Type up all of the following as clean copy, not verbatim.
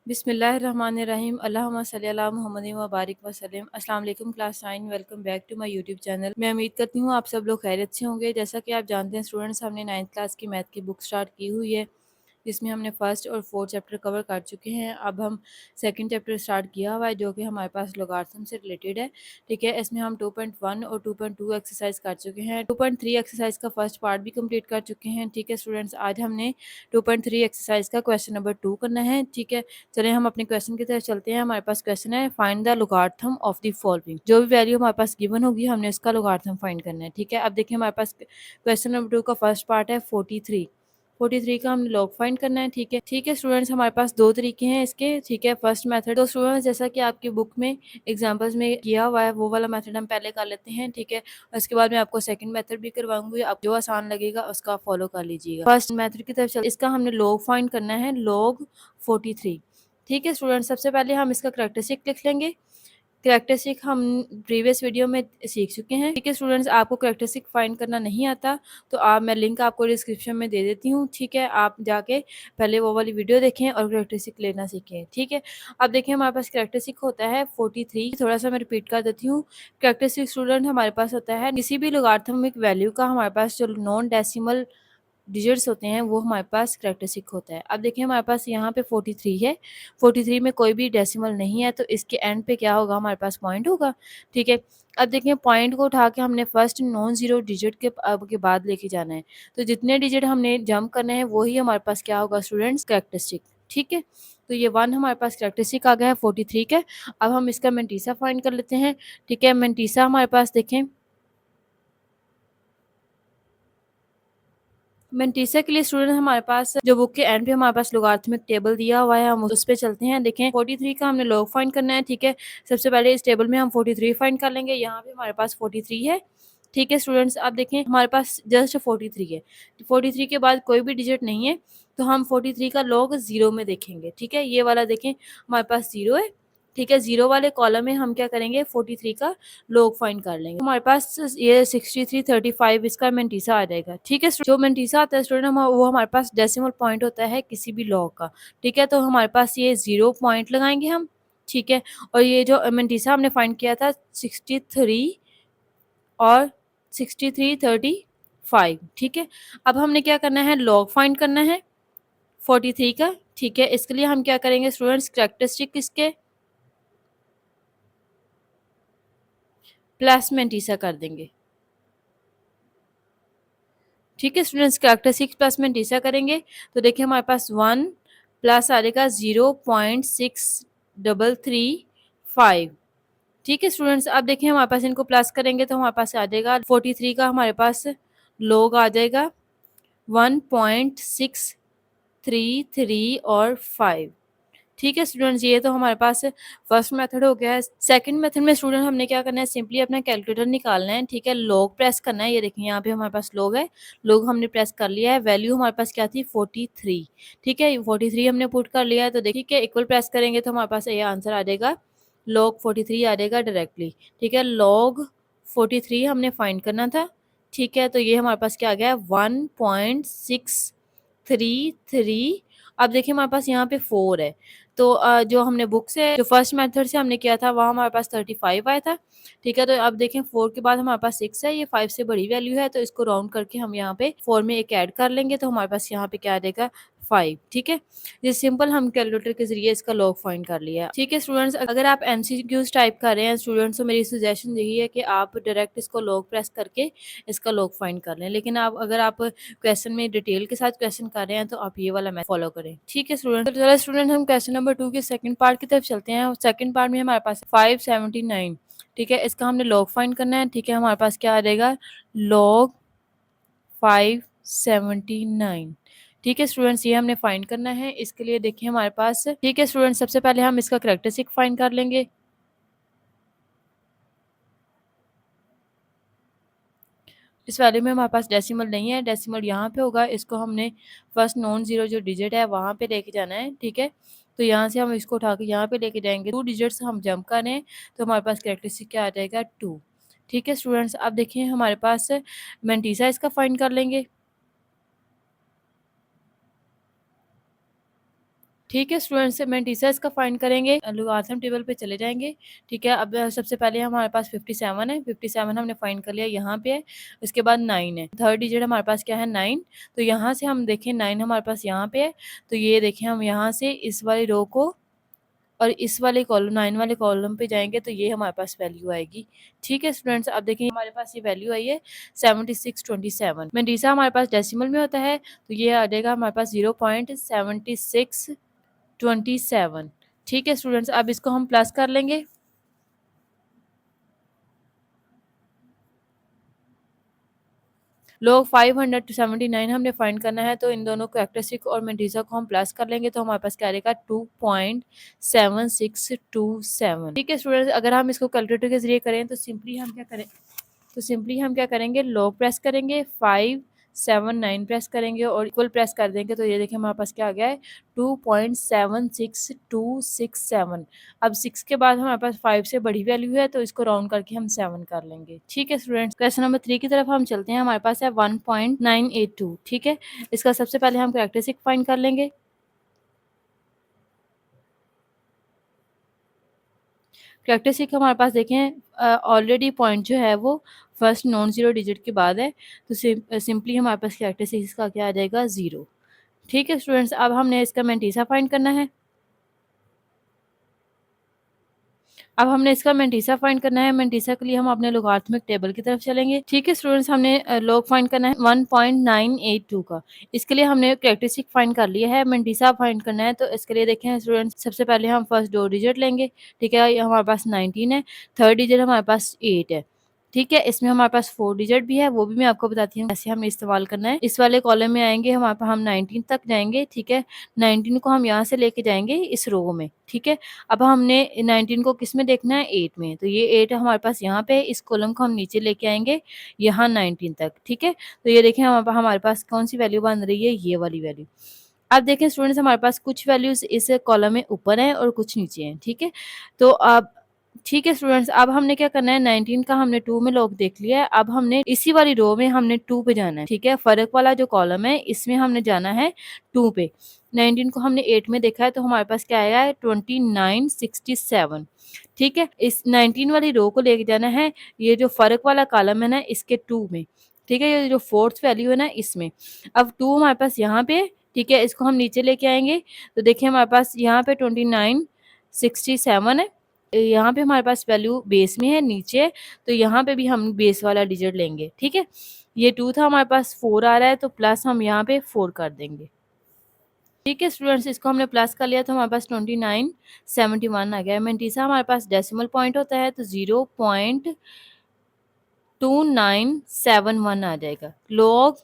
बिस्मिल्लाहिर्रहमानिर्रहीम अल्लाहुम्मा सल्ली अला मुहम्मदिन व बारिक वसल्लम। अस्सलाम वालेकुम class 9, welcome back to my YouTube channel. मैं उम्मीद करती हूँ आप सब लोग खैरियत से होंगे। जैसा कि आप जानते हैं स्टूडेंट्स, हमने 9th क्लास की मैथ की बुक स्टार्ट की हुई है, जिसमें हमने फर्स्ट और फोर्थ चैप्टर कवर कर चुके हैं। अब हम सेकंड चैप्टर स्टार्ट किया हुआ है, जो कि हमारे पास लॉगरिथम से रिलेटेड है। ठीक है, इसमें हम 2.1 और 2.2 एक्सरसाइज कर चुके हैं। 2.3 एक्सरसाइज का फर्स्ट पार्ट भी कंप्लीट कर चुके हैं। ठीक है स्टूडेंट्स, आज हमने 2.3 एक्सरसाइज का क्वेश्चन नंबर 2 करना है। ठीक है, चलिए हम अपने क्वेश्चन की तरफ चलते हैं। हमारे पास क्वेश्चन है, find the logarithm of the following. जो भी वैल्यू हमारे पास गिवन होगी, हमने उसका लॉगरिथम फाइंड करना है। ठीक है, अब देखिए हमारे पास क्वेश्चन नंबर 2 का फर्स्ट पार्ट है 43 का हमने लॉग फाइंड करना है। ठीक है स्टूडेंट्स, हमारे पास दो तरीके हैं इसके। ठीक है, फर्स्ट मेथड तो स्टूडेंट्स जैसा कि आपकी बुक में एग्जांपल्स में किया हुआ है, वो वाला मेथड हम पहले कर लेते हैं। ठीक है, उसके बाद मैं आपको सेकंड मेथड भी करवाऊंगी, आप जो आसान लगेगा उसका फॉलो कर लीजिएगा। फर्स्ट मेथड की तरफ चल, इसका हमने लॉग फाइंड करना है, लॉग 43। ठीक है स्टूडेंट्स, सबसे पहले हम इसका करैक्टरिस्टिक लिख लेंगे। करैक्टरिस्टिक हम प्रीवियस वीडियो में सीख चुके हैं। ठीक है स्टूडेंट्स, आपको करैक्टरिस्टिक फाइंड करना नहीं आता तो मैं लिंक आपको डिस्क्रिप्शन में दे देती हूँ। ठीक है, आप जाके पहले वो वाली वीडियो देखें और करैक्टरिस्टिक लेना सीखें। ठीक है, अब देखिए हमारे पास करैक्टरिस्टिक होता है 43। थोड़ा सा मैं रिपीट कर देती हूँ। करैक्टरिस्टिक स्टूडेंट हमारे पास होता है किसी भी लॉगरिथमिक वैल्यू का हमारे पास जो नॉन डेसिमल डिजिट्स होते हैं वो हमारे पास करैक्टरिस्टिक होता है। अब देखिए हमारे पास यहाँ पे 43 है, 43 में कोई भी डेसिमल नहीं है, तो इसके एंड पे क्या होगा, हमारे पास पॉइंट होगा। ठीक है, अब देखिए पॉइंट को उठा के हमने फर्स्ट नॉन जीरो डिजिट के बाद लेके जाना है, तो जितने डिजिट हमने जंप करने हैं वही हमारे पास क्या होगा स्टूडेंट्स, करैक्टरिस्टिक। ठीक है, तो ये 1 हमारे पास करैक्टरिस्टिक आ गया है 43 का। अब हम इसका मेंटीसा फाइंड कर लेते हैं। ठीक है, मेंटीसा हमारे पास देखें, मेंटीसा के लिए स्टूडेंट हमारे पास जो बुक के एंड पे हमारे पास लॉगरिथमिक टेबल दिया हुआ है, हम उस पे चलते हैं। देखें 43 का हमने लॉग फाइंड करना है। ठीक है, सबसे पहले इस टेबल में हम 43 फाइंड कर लेंगे। यहाँ पे हमारे पास 43 है। ठीक है स्टूडेंट्स, आप देखें हमारे पास जस्ट 43 है, 43 के बाद कोई भी डिजिट नहीं है, तो हम 43 का लॉग 0 में देखेंगे। ठीक है, ये वाला देखें हमारे पास 0 है। ठीक है, 0 वाले कॉलम में हम क्या करेंगे, 43 का लॉग फाइंड कर लेंगे। हमारे पास ये 6335 इसका मेंटीसा आ जाएगा। ठीक है, जो मेंटीसा आता है स्टूडेंट वो हमारे पास डेसिमल पॉइंट होता है किसी भी लॉग का। ठीक है, तो हमारे पास ये 0 पॉइंट लगाएंगे हम। ठीक है, और ये जो मेंटीसा हमने फाइंड किया था 63 और 6335। ठीक है, अब हमने क्या करना है, लॉग फाइंड करना है 43 का। ठीक है, इसके लिए हम क्या करेंगे स्टूडेंट्स, कैरेक्टरिस्टिक इसके प्लस मेंटीसा कर देंगे। ठीक है स्टूडेंट्स, कैरेक्टरिस्टिक प्लस मेंटीसा करेंगे तो देखिए हमारे पास 1 प्लस आ जाएगा 0.6335। ठीक है स्टूडेंट्स, अब देखिए हमारे पास इनको प्लस करेंगे तो हमारे पास आ जाएगा 43 का हमारे पास लॉग आ जाएगा 1.633 और 5। ठीक है स्टूडेंट्स, ये तो हमारे पास फर्स्ट मेथड हो गया है। सेकंड मेथड में स्टूडेंट हमने क्या करना है, सिंपली अपना कैलकुलेटर निकालना है। ठीक है, लॉग प्रेस करना है। ये देखिए यहाँ पे हमारे पास लॉग है, लॉग हमने प्रेस कर लिया है। वैल्यू हमारे पास क्या थी, 43। ठीक है, 43 हमने पुट कर लिया है, तो देखिए इक्वल प्रेस करेंगे तो हमारे पास ये आंसर आ जाएगा, लॉग 43 आ जाएगा डायरेक्टली। ठीक है, लॉग 43 हमने फाइंड करना था। ठीक है, तो ये हमारे पास क्या आ गया, 1.633। अब देखिए हमारे पास यहाँ पे 4 है, तो जो हमने बुक से जो फर्स्ट मेथड से हमने किया था वहाँ हमारे पास 35 आया था। ठीक है, तो अब देखें 4 के बाद हमारे पास 6 है, ये 5 से बड़ी वैल्यू है, तो इसको राउंड करके हम यहाँ पे 4 में एक ऐड कर लेंगे, तो हमारे पास यहाँ पे क्या आ जाएगा, 5। ठीक है, ये सिंपल हम कैलकुलेटर के जरिए इसका लॉग फाइंड कर लिया। ठीक है स्टूडेंट्स, अगर आप एमसीक्यूज टाइप कर रहे हैं स्टूडेंट्स, तो मेरी सजेशन यही है कि आप डायरेक्ट इसको लॉग प्रेस करके इसका लॉग फाइंड कर लें, लेकिन आप अगर आप क्वेश्चन में डिटेल के साथ क्वेश्चन कर रहे हैं तो आप ये वाला मेथड फॉलो करें। ठीक है स्टूडेंट, तो चलो स्टूडेंट हम क्वेश्चन नंबर 2 के सेकंड पार्ट की तरफ चलते हैं। सेकंड पार्ट में हमारे पास 579। ठीक है, इसका हमने लॉग फाइंड करना है। ठीक है, हमारे पास क्या आ जाएगा, लॉग 579। ठीक है स्टूडेंट्स, ये हमने फाइंड करना है। इसके लिए देखिए हमारे पास, ठीक है स्टूडेंट, सबसे पहले हम इसका कैरेक्टरिस्टिक फाइंड कर लेंगे। इस वैल्यू में हमारे पास डेसिमल नहीं है, डेसिमल यहाँ पे होगा, इसको हमने फर्स्ट नॉन जीरो जो डिजिट है वहाँ पे लेके जाना है। ठीक है, तो यहाँ से हम इसको उठा के यहाँ पे लेके जाएंगे, 2 डिजिट्स हम जंप करें तो हमारे पास कैरेक्टरिस्टिक क्या आ जाएगा, 2। ठीक है स्टूडेंट्स, अब देखिए हमारे पास मेंटीसा इसका फाइंड कर लेंगे। ठीक है स्टूडेंट्स, मेंटिसा इसका फाइंड करेंगे, लॉगरिथम टेबल पे चले जाएंगे। ठीक है, अब सबसे पहले हमारे पास 57 है, 57 हमने फाइंड कर लिया, यहाँ पे है। उसके बाद 9 है, थर्ड डिजिट हमारे पास क्या है 9। तो यहाँ से हम देखें 9 हमारे पास यहाँ पे है, तो ये देखें हम यहाँ से इस वाली रो को और इस वाले कॉलम 9 वाले कॉलम पे जाएंगे तो ये हमारे पास वैल्यू आएगी। ठीक है स्टूडेंट्स, अब देखिए हमारे पास ये वैल्यू आई है 7627। मेंटिसा हमारे पास डेसिमल में होता है तो ये आ जाएगा हमारे पास 0.7627। ठीक है स्टूडेंट्स, अब इसको हम प्लस कर लेंगे। लोग 579 हमने फाइंड करना है, तो इन दोनों कैरेक्टरिस्टिक और मेंटिसा को हम प्लस कर लेंगे तो हमारे पास क्या आएगा 2.7627। ठीक है स्टूडेंट्स, अगर हम इसको कैलकुलेटर के जरिए करें तो सिंपली हम क्या करेंगे, लॉग प्रेस करेंगे, 579 प्रेस करेंगे और इक्वल प्रेस कर देंगे तो ये देखिए हमारे पास क्या आ गया है 2.76267। अब 6 के बाद हमारे पास 5 से बड़ी वैल्यू है तो इसको राउंड करके हम 7 कर लेंगे। ठीक है स्टूडेंट्स, क्वेश्चन नंबर 3 की तरफ हम चलते हैं। हमारे पास है 1.982। ठीक है, इसका सबसे पहले हम कैरेक्टरिस्टिक फाइंड कर लेंगे। कैरेक्टरिस्टिक हमारे पास देखें ऑलरेडी पॉइंट जो है वो फर्स्ट नॉन जीरो डिजिट के बाद है, तो सिंपली हमारे पास कैरेक्टरिस्टिक इसका क्या आ जाएगा 0। ठीक है स्टूडेंट्स, अब हमने इसका मेंटिसा फाइंड करना है। अब हमने इसका मेंटिसा फाइंड करना है। मेंटिसा के लिए हम अपने लोगारिथमिक टेबल की तरफ चलेंगे। ठीक है स्टूडेंट्स, हमने लॉग फाइंड करना है 1.982 का। इसके लिए हमने कैरेक्टरिस्टिक फाइंड कर लिया है, मेंटिसा फाइंड करना है। तो इसके लिए देखें स्टूडेंट्स, सबसे पहले हम फर्स्ट दो डिजिट लेंगे। ठीक है, ये हमारे पास 19 है, थर्ड डिजिट हमारे पास 8 है। ठीक है, इसमें हमारे पास 4 डिजिट भी है, वो भी मैं आपको बताती हूँ कैसे हमें इस्तेमाल करना है। इस वाले कॉलम में आएंगे, हमारे पास हम 19 तक जाएंगे। ठीक है, 19 को हम यहाँ से लेके जाएंगे इस रो में। ठीक है, अब हमने 19 को किस में देखना है 8 में, तो ये 8 हमारे पास यहाँ पे, इस कॉलम को हम नीचे लेके आएंगे यहाँ 19 तक। ठीक है, तो ये देखें हमारे पास कौन सी वैल्यू बन रही है, ये वाली वैल्यू। अब देखें स्टूडेंट्स, हमारे पास कुछ वैल्यूज इस कॉलम में ऊपर हैं और कुछ नीचे हैं। ठीक है, तो अब ठीक है स्टूडेंट्स, अब हमने क्या करना है, 19 का हमने 2 में लॉग देख लिया है। अब हमने इसी वाली रो में हमने 2 पे जाना है। ठीक है, फर्क वाला जो कॉलम है इसमें हमने जाना है 2 पे। 19 को हमने 8 में देखा है तो हमारे पास क्या आया है 2967। ठीक है, इस 19 वाली रो को लेके जाना है ये जो फर्क वाला कॉलम है ना इसके 2 में। ठीक है, ये जो फोर्थ वैल्यू है ना इसमें। अब 2 हमारे पास यहाँ पे, ठीक है, इसको हम नीचे लेके आएंगे तो देखिए हमारे पास यहाँ पे 2967 है। यहाँ पे हमारे पास वैल्यू बेस में है नीचे है, तो यहाँ पे भी हम बेस वाला डिजिट लेंगे। ठीक है, ये 2 था, हमारे पास 4 आ रहा है तो प्लस हम यहाँ पे 4 कर देंगे। ठीक है स्टूडेंट्स, इसको हमने प्लस कर लिया तो हमारे पास 2971 आ गया। मेंटिसा हमारे पास डेसिमल पॉइंट होता है तो 0.2971 आ जाएगा। लॉग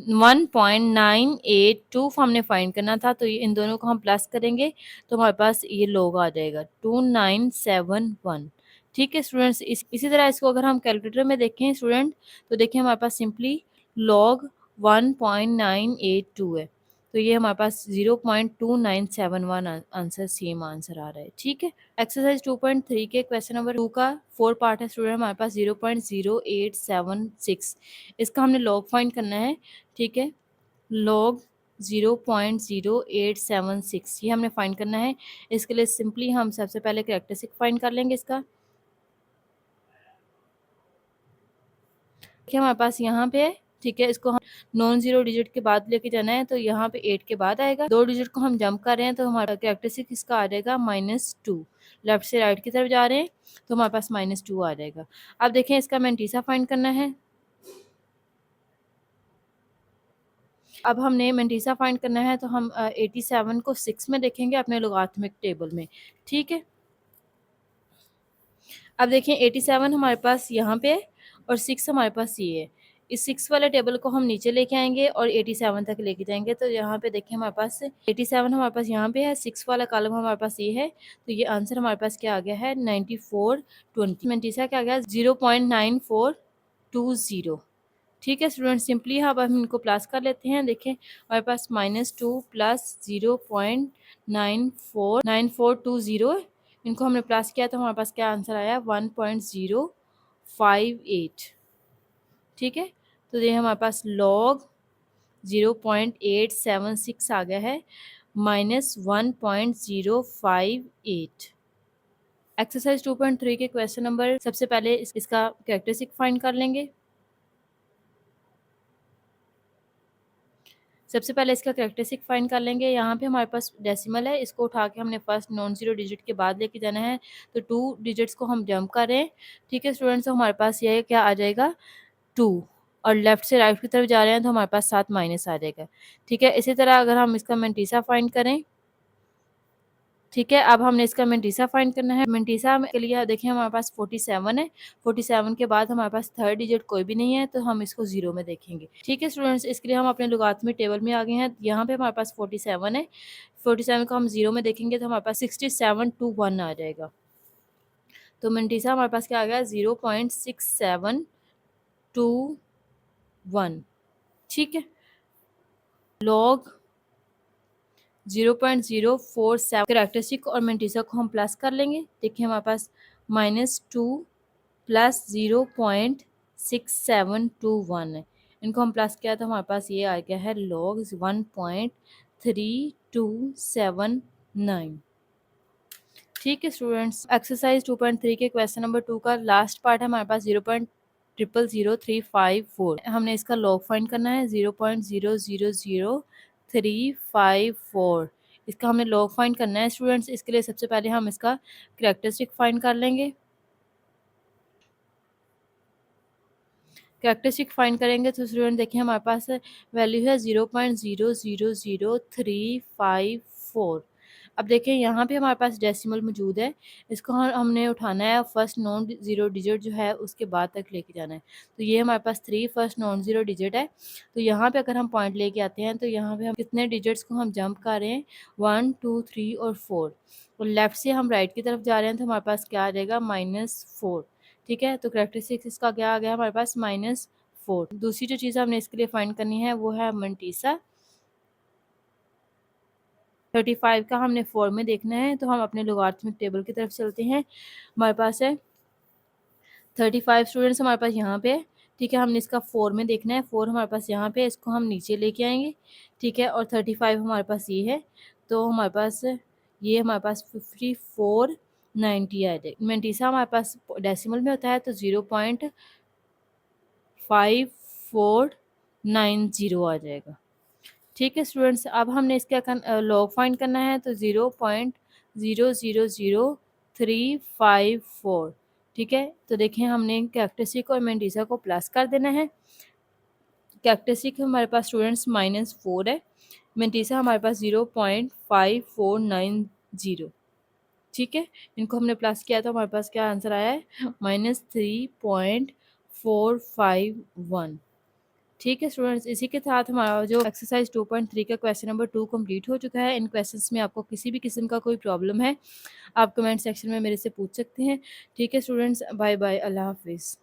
1.982 हमने फाइंड करना था तो ये इन दोनों को हम प्लस करेंगे तो हमारे पास ये लॉग आ जाएगा 2971। ठीक है स्टूडेंट्स, इसी तरह इसको अगर हम कैलकुलेटर में देखें स्टूडेंट तो देखिए हमारे पास सिंपली लॉग 1.982 है, तो ये हमारे पास 0.2971 आंसर, सेम आंसर आ रहा है। ठीक है, एक्सरसाइज 2.3 के क्वेश्चन नंबर 2 का 4 पार्ट है स्टूडेंट, हमारे पास 0.0876 इसका हमने लॉग फाइंड करना है। ठीक है, लॉग 0.0876 ये हमने फाइंड करना है। इसके लिए सिंपली हम सबसे पहले कैरेक्टरिस्टिक फाइंड कर लेंगे इसका। देखिए हमारे पास यहाँ पे है। ठीक है, इसको हम नॉन जीरो डिजिट के बाद लेके जाना है तो यहाँ पे 8 के बाद आएगा। 2 डिजिट को हम जंप कर रहे हैं तो हमारा कैरेक्टरिस्टिक इसका आ जाएगा -2। लेफ्ट से राइट की तरफ जा रहे हैं तो हमारे पास -2 आ जाएगा। अब देखें इसका मेंटिसा फाइंड करना है। अब हमने मेंटिसा फाइंड करना है तो हम 87 को 6 में देखेंगे अपने लोगारिथमिक टेबल में। ठीक है, अब देखें 87 हमारे पास यहाँ पे है और 6 हमारे पास ये है। इस 6 वाले टेबल को हम नीचे लेके आएंगे और 87 तक लेके जाएंगे तो यहाँ पे देखिए हमारे पास 87 हमारे पास यहाँ पे है, 6 वाला कॉलम हमारे पास ये है, तो ये आंसर हमारे पास क्या आ गया है 9420। मेंटिसा क्या आ गया 0.9420। ठीक है स्टूडेंट, सिंपली अब हम इनको प्लस कर लेते हैं। देखें हमारे पास -2 प्लस 0.9420, इनको हमने प्लस किया तो हमारे पास क्या आंसर आया 1.058। ठीक है, तो ये हमारे पास लॉग 0.876 आ गया है -1.058। एक्सरसाइज 2.3 के क्वेश्चन नंबर, सबसे पहले इसका कैरेक्टरिस्टिक फाइंड कर लेंगे। सबसे पहले इसका कैरेक्टरिस्टिक फाइंड कर लेंगे। यहाँ पे हमारे पास डेसिमल है, इसको उठा के हमने फर्स्ट नॉन जीरो डिजिट के बाद लेके जाना है, तो 2 डिजिट्स को हम जंप कर रहे हैं। ठीक है स्टूडेंट्स, तो हमारे पास ये क्या आ जाएगा 2, और लेफ्ट से राइट की तरफ जा रहे हैं तो हमारे पास 7 माइनस आ जाएगा। ठीक है, इसी तरह अगर हम इसका मेंटीसा फाइंड करें, ठीक है, अब हमने इसका मेंटीसा फाइंड करना है। मेंटीसा के लिए देखिए हमारे पास 47 है, 47 के बाद हमारे पास थर्ड डिजिट कोई भी नहीं है, तो हम इसको 0 में देखेंगे। ठीक है स्टूडेंट्स, इसके लिए हम अपने लुगातमी टेबल में आ गए हैं। यहाँ पे हमारे पास 47 है, 47 को हम 0 में देखेंगे तो हमारे पास 6721 आ जाएगा। तो मेंटीसा हमारे पास क्या आ गया 0.6721। ठीक है, लॉग 0.047 कैरेक्टरिस्टिक और मेंटीसा को हम प्लस कर लेंगे। देखिए हमारे पास -2 प्लस 0.6721 है, इनको हम प्लस किया तो हमारे पास ये आ गया है लॉग 1.3279। ठीक है स्टूडेंट्स, एक्सरसाइज 2.3 के क्वेश्चन नंबर 2 का लास्ट पार्ट है हमारे पास 0.000354। हमने इसका लॉग फाइंड करना है 0.000354। इसका हमने लॉग फाइंड करना है स्टूडेंट्स। इसके लिए सबसे पहले हम इसका कैरेक्टरिस्टिक फाइंड कर लेंगे। कैरेक्टरिस्टिक फाइंड करेंगे तो स्टूडेंट देखिए हमारे पास वैल्यू है 0.000354। अब देखिए यहाँ पे हमारे पास डेसिमल मौजूद है, इसको हमने उठाना है फर्स्ट नॉन ज़ीरो डिजिट जो है उसके बाद तक लेके जाना है। तो ये हमारे पास 3 फर्स्ट नॉन ज़ीरो डिजिट है, तो यहाँ पे अगर हम पॉइंट लेके आते हैं तो यहाँ पे हम कितने डिजिट्स को हम जंप कर रहे हैं 1 2 3 और 4, और लेफ्ट से हम राइट की तरफ जा रहे हैं तो हमारे पास क्या आ जाएगा -4। ठीक है, तो कैरेक्टरिस्टिक्स इसका क्या आ गया हमारे पास -4। दूसरी जो चीज़ हमने इसके लिए फाइंड करनी है वो है मेंटीसा। 35 का हमने 4 में देखना है, तो हम अपने लोगारिथमिक टेबल की तरफ चलते हैं। हमारे पास है 35 स्टूडेंट्स हमारे पास यहाँ पे है। ठीक है, हमने इसका 4 में देखना है, 4 हमारे पास यहाँ पे, इसको हम नीचे लेके आएंगे। ठीक है, और 35 हमारे पास ये है, तो हमारे पास ये हमारे पास 5490 आ जाएगा। मेंटीसा हमारे पास डेसिमल में होता है तो 0.5490 आ जाएगा। ठीक है स्टूडेंट्स, अब हमने इसका लॉग फाइंड करना है तो 0.000354। ठीक है, तो देखें हमने कैरेक्टरिस्टिक और मेंटीसा को प्लस कर देना है। कैरेक्टरिस्टिक हमारे पास स्टूडेंट्स -4 है, मेंटीसा हमारे पास 0.5490। ठीक है, इनको हमने प्लस किया तो हमारे पास क्या आंसर आया है -3.451। ठीक है स्टूडेंट्स, इसी के साथ हमारा जो एक्सरसाइज 2.3 का क्वेश्चन नंबर 2 कंप्लीट हो चुका है। इन क्वेश्चंस में आपको किसी भी किस्म का कोई प्रॉब्लम है, आप कमेंट सेक्शन में मेरे से पूछ सकते हैं। ठीक है स्टूडेंट्स, बाय बाय, अल्लाह हाफिज़।